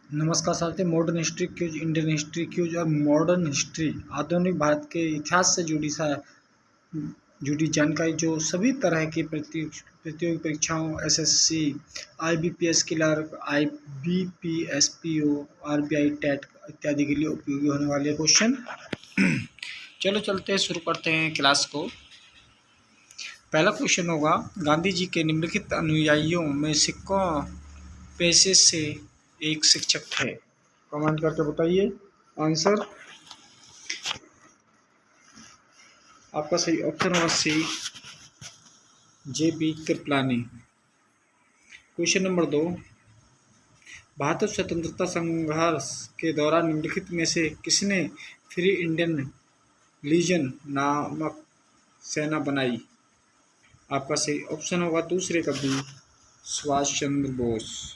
नमस्कार साथी। Modern history quiz, Indian history quiz और मॉडर्न हिस्ट्री आधुनिक भारत के इतिहास से जुड़ी जानकारी जो सभी तरह की प्रतियोगी परीक्षाओं, SSC, IBPS clerk, IBPS PO, RBI TET इत्यादि के लिए उपयोगी होने वाले क्वेश्चन। चलो चलते हैं, शुरू करते हैं क्लास को। पहला क्वेश्चन होगा, गांधी जी के निम्नलिखित अनुयायियों में से कौन पेशे से एक शिक्षक थे? कमेंट करके बताइए आंसर। आपका सही ऑप्शन होगा C, J B Kripalani. Question number 2, भारतीय स्वतंत्रता संघर्ष के दौरान निम्नलिखित में से किसने फ्री इंडियन लीजन नामक सेना बनाई? आपका सही ऑप्शन होगा दूसरे का B, Subhash Chandra Bose.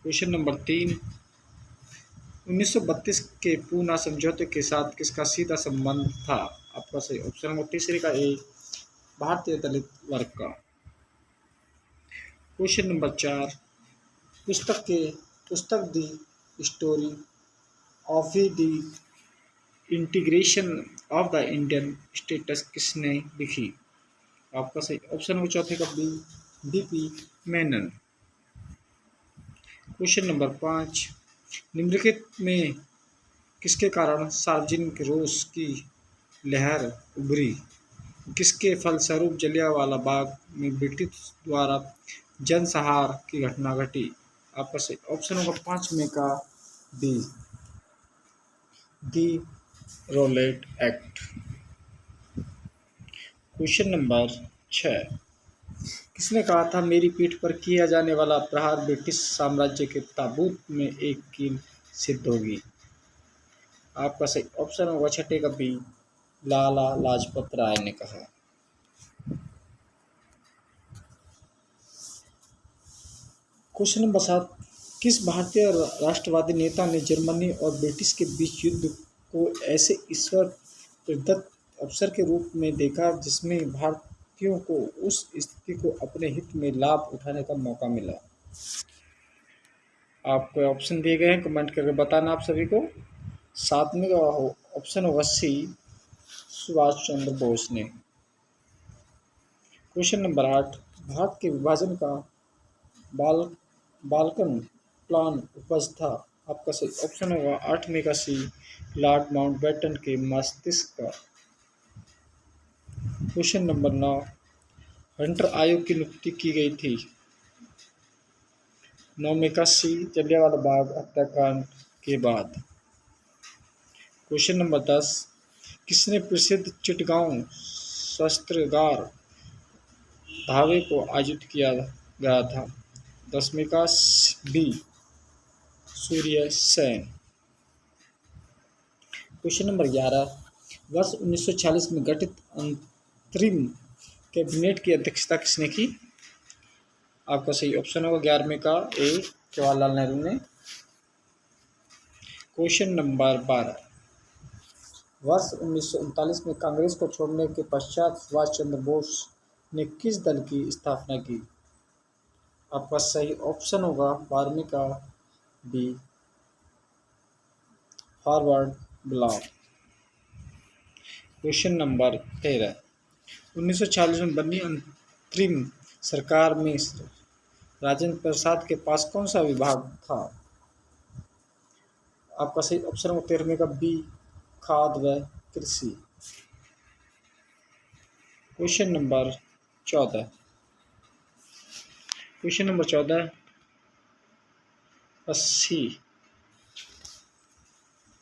Question number 3, 1932 के पूना समझौते के साथ किसका सीधा संबंध था? आपका सही ऑप्शन होगा तीसरे का ए, भारतीय दलित वर्ग का। क्वेश्चन नंबर 4, पुस्तक the story of the integration of the Indian states किसने लिखी? आपका सही ऑप्शन हो चौथे का B, DP Menon. Question number 5, निम्नलिखित में किसके कारण सार्वजनिक रोष की लहर उभरी? किसके फलस्वरूप जलियांवाला बाग में ब्रिटिश द्वारा जनसंहार की घटना घटी? आपका सही ऑप्शन होगा 5 में का बी, दी रोलेट एक्ट। क्वेश्चन नंबर 6, किसने कहा था मेरी पीठ पर किया जाने वाला प्रहार ब्रिटिश साम्राज्य के ताबूत में एक कील सिद्ध होगी? आपका सही ऑप्शन होगा छठे का बी, लाला लाजपत राय ने कहा। क्वेश्चन नंबर 7, किस भारतीय राष्ट्रवादी नेता ने जर्मनी और ब्रिटिश के बीच युद्ध को ऐसे ईश्वर प्रदत्त अवसर के रूप में देखा जिसमें भारतीयों को उस स्थिति को अपने हित में लाभ उठाने का मौका मिला? आपको ऑप्शन दिए गए हैं, कमेंट करके बताना आप सभी को। 7वें का ऑप्शन होगा सी, सुभाष चंद्र बोस ने। क्वेश्चन नंबर 8, भारत के विभाजन का बाल बाल्कन प्लान उपज था? आपका सही ऑप्शन होगा 8वें का सी, लॉर्ड माउंटबेटन के मस्तिष्क का। क्वेश्चन नंबर 9, हंटर आयोग की नियुक्ति की गई थी? 9वें का सी, जलियांवाला बाग हत्याकांड के बाद। क्वेश्चन नंबर 10, किसने प्रसिद्ध चिटगांव शस्त्रागार धावे को आयोजित किया गया था? 10वें का B, Surya Sen. Question number 11, वर्ष 1946 में गठित अंतरिम कैबिनेट की अध्यक्षता किसने की? आपका सही ऑप्शन होगा 11वें का ए, जवाहरलाल नेहरू ने। क्वेश्चन नंबर 12, वर्ष 1939 में कांग्रेस को छोड़ने के पश्चात सुभाष चंद्र बोस ने किस दल की स्थापना की? आपका सही ऑप्शन होगा 12वें का B, forward block. Question number 13, 1946 में बनी अंतरिम सरकार में राजेंद्र प्रसाद के पास कौन सा विभाग था? आपका सही ऑप्शन होगा 13वें का बी, खाद्य व कृषि। Question number 14, question number 14 80,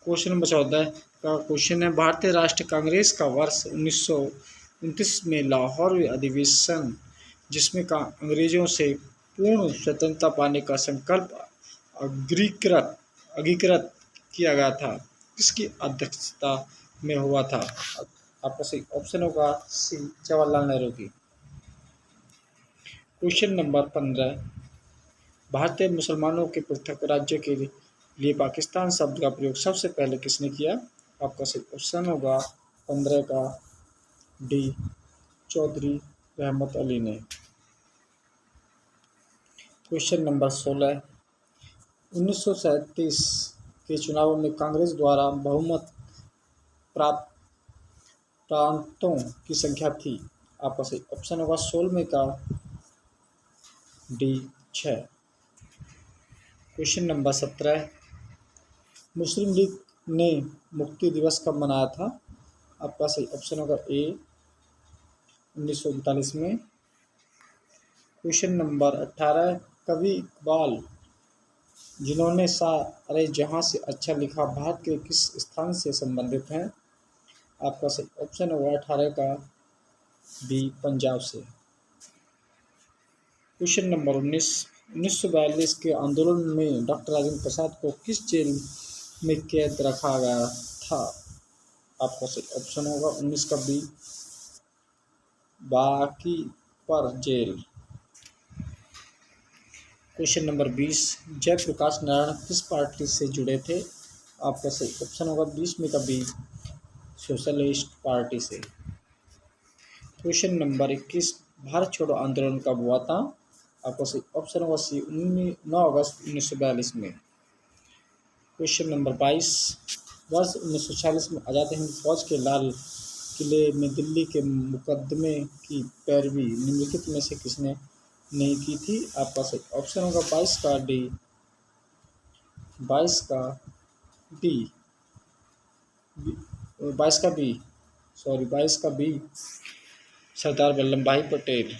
question number 14 का क्वेश्चन है, भारतीय राष्ट्रीय कांग्रेस का वर्ष 1929 में लाहौर अधिवेशन जिसमें का अंग्रेजों से पूर्ण स्वतंत्रता पाने का संकल्प अंगीकृत किया गया था, किसकी अध्यक्षता में हुआ था? आपका सही ऑप्शन होगा सी, जवाहरलाल नेहरू की। क्वेश्चन नंबर 15, भारतीय मुसलमानों के पृथक राज्य के लिए पाकिस्तान शब्द का प्रयोग सबसे पहले किसने किया? आपका सही ऑप्शन होगा 15 का डी, चौधरी रहमत अली ने। क्वेश्चन नंबर 16, 1937 के चुनावों में कांग्रेस द्वारा बहुमत प्राप्त प्रांतों की संख्या थी। आपका सही ऑप्शन होगा 16 का डी 6। क्वेश्चन नंबर 17, मुस्लिम लीग ने मुक्ति दिवस कब मनाया था? आपका सही ऑप्शन होगा ए 1939 में। क्वेश्चन नंबर 18, कवि इकबाल जिन्होंने सारे जहां से अच्छा लिखा भारत के किस स्थान से संबंधित हैं? आपका सही ऑप्शन होगा 18 का बी पंजाब से। क्वेश्चन नंबर 19, 1942 के आंदोलन में डॉक्टर राजेंद्र प्रसाद को किस जेल में कैद रखा गया था? आपका सही ऑप्शन होगा 19 का बी बाकी पर jail. Question number 20, Jayaprakash Narayan किस पार्टी से जुड़े थे? आपका सही ऑप्शन होगा 20 में का बी सोशलिस्ट पार्टी से। क्वेश्चन नंबर 21, भारत छोड़ो आंदोलन कब हुआ था? आपका सही ऑप्शन होगा सी 9 अगस्त 1942 में। क्वेश्चन नंबर 22, वर्ष 1946 में आज़ाद हिंद फौज के लाल किले में दिल्ली के मुकदमे की पैरवी निम्नलिखित में से किसने नहीं की थी? आपका सही ऑप्शन होगा 22 का डी 22 का डी 22 का बी 22 का बी सरदार वल्लभ भाई पटेल।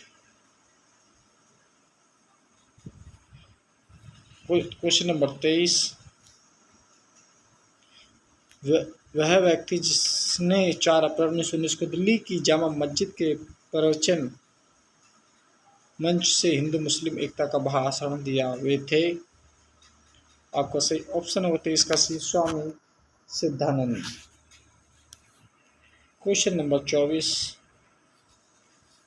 क्वेश्चन नंबर 23, वह व्यक्ति जिसने 4 अप्रैल 1919 को दिल्ली की जामा मस्जिद के प्रवचन मंच से हिंदू मुस्लिम एकता का भाषण दिया वे थे? आपका सही ऑप्शन होगा 23 का सी स्वामी सिद्धानंद। क्वेश्चन नंबर 24,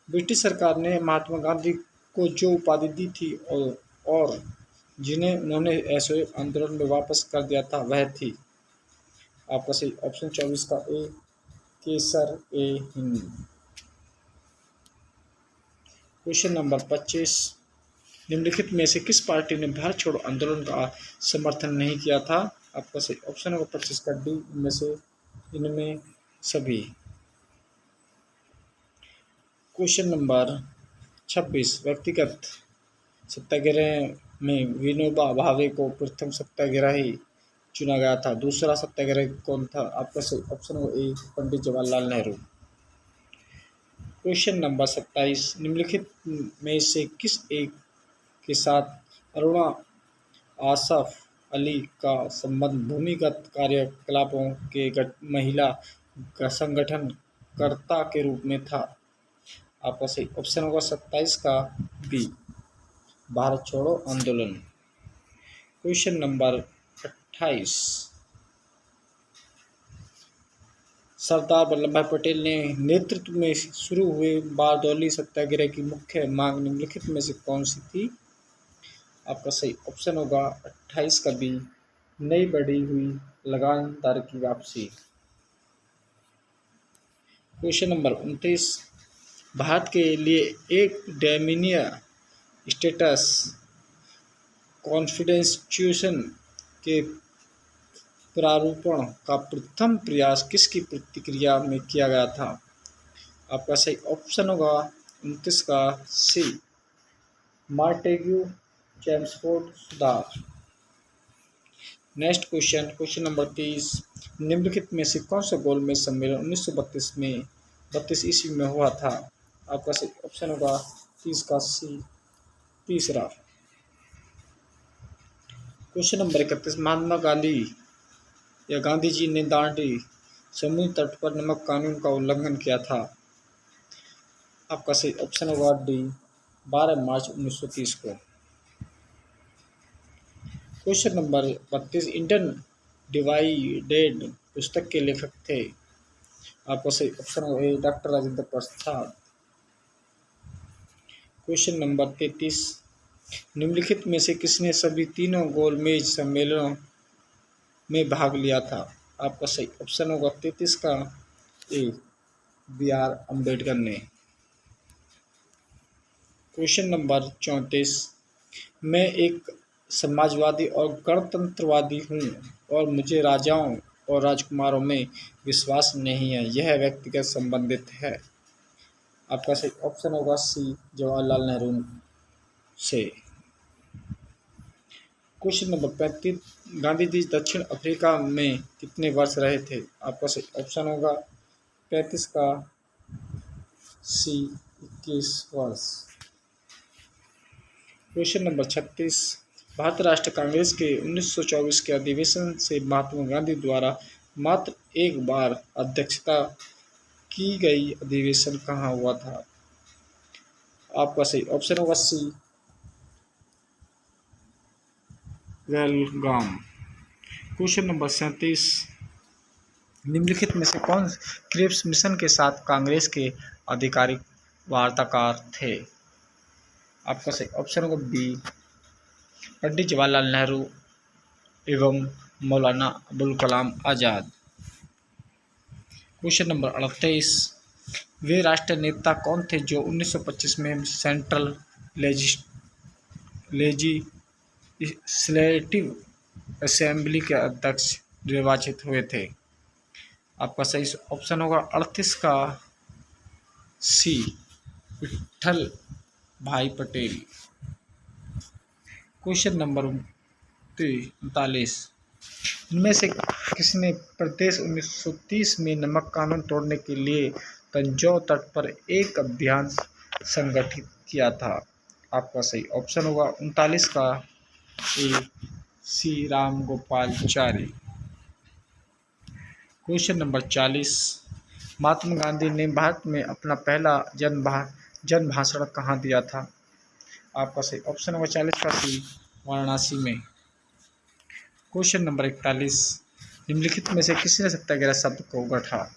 ब्रिटिश सरकार ने महात्मा गांधी को जो उपाधि दी थी और जिन्हें उन्होंने असहयोग आंदोलन में वापस कर दिया था वह थी? आपका सही ऑप्शन 24 का ए केसर ए हिंद। क्वेश्चन नंबर 25, निम्नलिखित में से किस पार्टी ने भारत छोड़ो आंदोलन का समर्थन नहीं किया था? आपका सही ऑप्शन होगा 25 का डी इनमें सभी। क्वेश्चन नंबर 26, व्यक्तिगत सत्याग्रह में विनोबा भावे को प्रथम सत्याग्रही चुना गया था, दूसरा सत्याग्रही कौन था? आपका सही ऑप्शन होगा ए पंडित जवाहरलाल नेहरू। क्वेश्चन नंबर 27, निम्नलिखित में से किस एक के साथ अरुणा आसफ अली का संबंध भूमिगत कार्यकलापों के महिला संगठनकर्ता के रूप में था? आपका सही ऑप्शन होगा 27 का बी भारत छोड़ो आंदोलन। क्वेश्चन नंबर 28, सरदार वल्लभ भाई पटेल ने नेतृत्व में शुरू हुए बारदौली सत्याग्रह की मुख्य मांग निम्नलिखित में से कौन सी थी? आपका सही ऑप्शन होगा 28 का बी नई बढ़ी हुई लगान दर की वापसी। क्वेश्चन नंबर 29, भारत के लिए एक डोमिनियन स्टेटस कॉन्स्टिट्यूशन के प्रारूपण का प्रथम प्रयास किसकी प्रतिक्रिया में किया गया था? आपका सही ऑप्शन होगा 29 का सी मार्टेग्यू चैम्सफोर्ड सुधार। नेक्स्ट क्वेश्चन, क्वेश्चन नंबर 30, निम्नलिखित में से कौन सा गोलमेज सम्मेलन 1932 ईस्वी में हुआ था? आपका सही ऑप्शन होगा 30 का सी तीसरा। क्वेश्चन नंबर 31, महात्मा गांधी या गांधी जी ने दांडी समुद्री तट पर नमक कानून का उल्लंघन किया था? आपका सही ऑप्शन होगा डी 12 मार्च 1930 को। क्वेश्चन नंबर 32, इंडियन डिवाइडेड पुस्तक के लेखक थे? आपका सही ऑप्शन होगा ए doctor Rajendra Prasad. Question number 33, निम्नलिखित में से किसने सभी तीनों गोलमेज सम्मेलनों में भाग लिया था? आपका सही ऑप्शन होगा 33 का ए बी आर अम्बेडकर ने। क्वेश्चन नंबर 34, मैं एक समाजवादी और गणतंत्रवादी हूँ और मुझे राजाओं और राजकुमारों में विश्वास नहीं है। यह व्यक्तिगत संबंधित है। आपका सही ऑप्शन होगा सी, जवाहरलाल नेहरू से। क्वेश्चन नंबर 35, गांधी जी दक्षिण अफ्रीका में कितने वर्ष रहे थे? आपका सही ऑप्शन होगा 35 का सी, 21 वर्ष। क्वेश्चन नंबर 36, भारत राष्ट्र कांग्रेस के 1924 के अधिवेशन से महात्मा गांधी द्वारा मात्र एक बार अध्यक्षता की गई अधिवेशन कहाँ हुआ था? आपका सही ऑप्शन होगा सी, बेलगाम। क्वेश्चन नंबर 37, निम्नलिखित में से कौन क्रिप्स मिशन के साथ कांग्रेस के आधिकारिक वार्ताकार थे? आपका सही ऑप्शन होगा बी, पंडित जवाहरलाल नेहरू एवं मौलाना अबुल कलाम आज़ाद। क्वेश्चन नंबर 38, वे राष्ट्रीय नेता कौन थे जो 1925 में सेंट्रल लेजिस्लेटिव असेंबली के अध्यक्ष निर्वाचित हुए थे? आपका सही ऑप्शन होगा 38 का सी, विट्ठल भाई पटेल। क्वेश्चन नंबर 39, इनमें से किसने प्रदेश 1930 में नमक कानून तोड़ने के लिए तंजौर तट पर एक अभियान संगठित किया था? आपका सही ऑप्शन होगा 39 का ए, सी, राम गोपालचारी। क्वेश्चन नंबर 40, महात्मा गांधी ने भारत में अपना पहला जन भाषण कहाँ दिया था? आपका सही ऑप्शन होगा 40 का सी, वाराणसी में। क्वेश्चन नंबर 41, निम्नलिखित में से किसने सत्याग्रह शब्द को गढ़ा?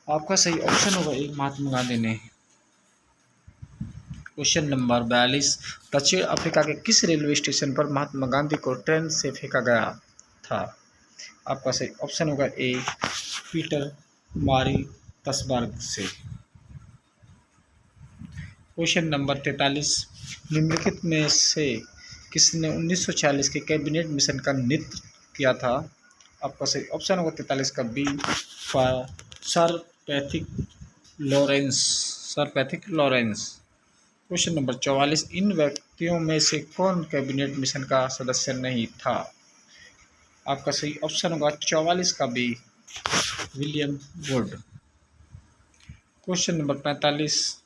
आपका सही ऑप्शन होगा एक, महात्मा गांधी ने। क्वेश्चन नंबर 42, दक्षिण अफ्रीका के किस रेलवे स्टेशन पर महात्मा गांधी को ट्रेन से फेंका गया था? आपका सही ऑप्शन होगा ए, पीटर मारित्सबर्ग से। क्वेश्चन नंबर 43, निम्नलिखित में से किसने 1946 के कैबिनेट मिशन का नेतृत्व किया था? आपका सही ऑप्शन होगा 43 का B, sir Pethick Lawrence. Question number 44, इन व्यक्तियों में से कौन कैबिनेट मिशन का सदस्य नहीं था? आपका सही ऑप्शन होगा 44 का B, William Wood. Question number 45,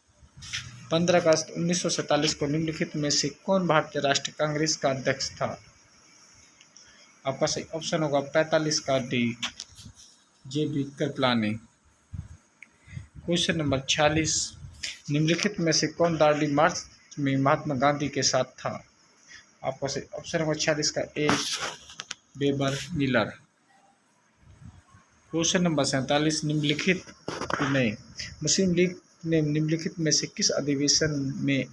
15 अगस्त 1947 को निम्नलिखित में से कौन भारतीय राष्ट्रीय कांग्रेस का अध्यक्ष था? आपका सही ऑप्शन होगा 45 का D, JB. Kripalani. Question number 46, निम्नलिखित में से कौन दांडी मार्च में महात्मा गांधी के साथ था? आपका सही ऑप्शन होगा 46 का ए, बेबर मिलर। क्वेश्चन नंबर 47, मुस्लिम लीग ने निम्नलिखित में से किस अधिवेशन में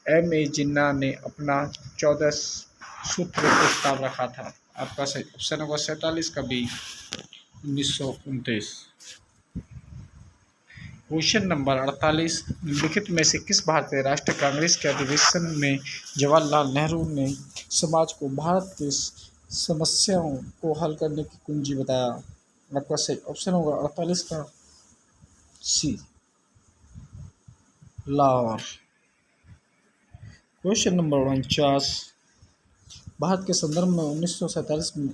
M.A. जिन्ना ने अपना 14 सूत्री प्रस्ताव रखा था? आपका सही ऑप्शन होगा 47 का बी, 1929। क्वेश्चन नंबर 48, निम्नलिखित में से किस भारतीय राष्ट्रीय कांग्रेस के अधिवेशन में जवाहरलाल नेहरू ने समाज को भारत की समस्याओं को हल करने की कुंजी बताया? आपका सही ऑप्शन होगा 48 का सी, लाहौर। क्वेश्चन नंबर 49, भारत के संदर्भ में 1947 में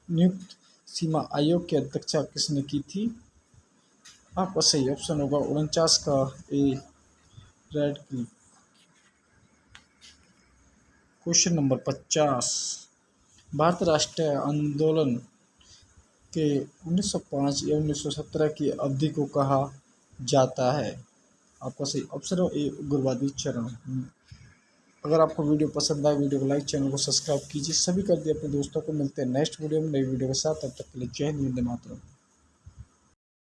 नियुक्त सीमा आयोग की अध्यक्षता किसने की थी? आपका सही ऑप्शन होगा 49 का ए, रेडक्लिफ। क्वेश्चन नंबर 50, भारत राष्ट्रीय आंदोलन के 1905 या 1917 की अवधि को कहा जाता है? आपका सही ऑप्शन हो ए, उग्रवादी चरण। अगर आपको वीडियो पसंद आए, वीडियो को लाइक, चैनल को सब्सक्राइब कीजिए। सभी कर दिए अपने दोस्तों को। मिलते हैं नेक्स्ट वीडियो में नई वीडियो के साथ। तब तक के लिए जय हिंद, वंदे मातरम।